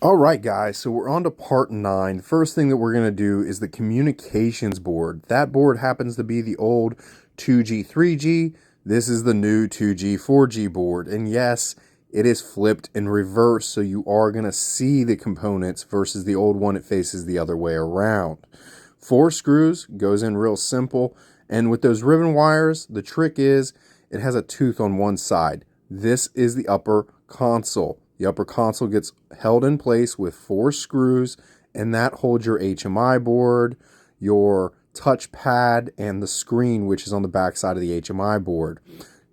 All right, guys, so we're on to part 9. First thing that we're going to do is the communications board. That board happens to be the old 2G, 3G. This is the new 2G, 4G board. And yes, it is flipped in reverse, so you are going to see the components versus the old one, it faces the other way around. 4 screws, goes in real simple. And with those ribbon wires, the trick is it has a tooth on one side. This is the upper console. The upper console gets held in place with 4 screws, and that holds your HMI board, your touchpad, and the screen, which is on the back side of the HMI board.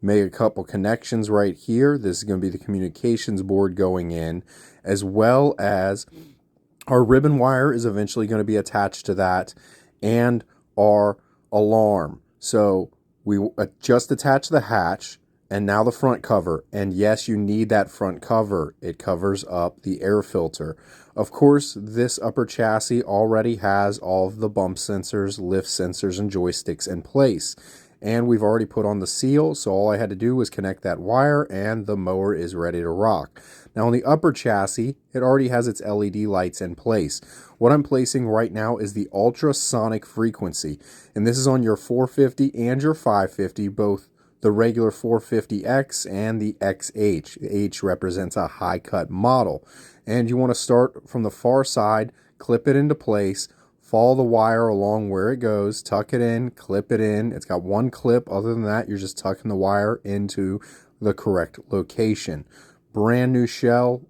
Make a couple connections right here. This is going to be the communications board going in, as well as our ribbon wire is eventually going to be attached to that, and our alarm. So we just attach the hatch. And now the front cover. And yes, you need that front cover. It covers up the air filter. Of course, this upper chassis already has all of the bump sensors, lift sensors, and joysticks in place. And we've already put on the seal, so all I had to do was connect that wire and the mower is ready to rock. Now on the upper chassis, it already has its LED lights in place. What I'm placing right now is the ultrasonic frequency. And this is on your 450 and your 550, both the regular 450X and the XH. The H represents a high cut model. And you want to start from the far side, clip it into place, follow the wire along where it goes, tuck it in, clip it in. It's got one clip. Other than that, you're just tucking the wire into the correct location. Brand new shell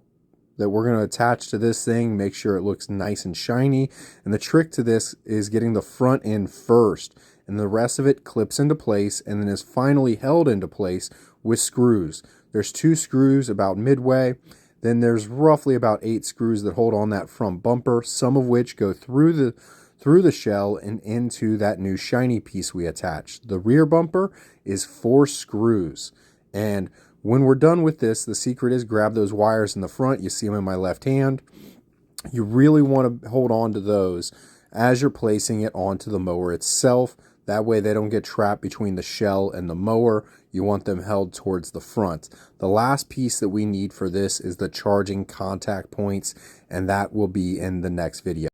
that we're going to attach to this thing. Make sure it looks nice and shiny. And the trick to this is getting the front end first, and the rest of it clips into place and then is finally held into place with screws. There's 2 screws about midway. Then there's roughly about 8 screws that hold on that front bumper, some of which go through the shell and into that new shiny piece we attached. The rear bumper is 4 screws. And when we're done with this, the secret is grab those wires in the front. You see them in my left hand. You really want to hold on to those as you're placing it onto the mower itself. That way they don't get trapped between the shell and the mower. You want them held towards the front. The last piece that we need for this is the charging contact points, and that will be in the next video.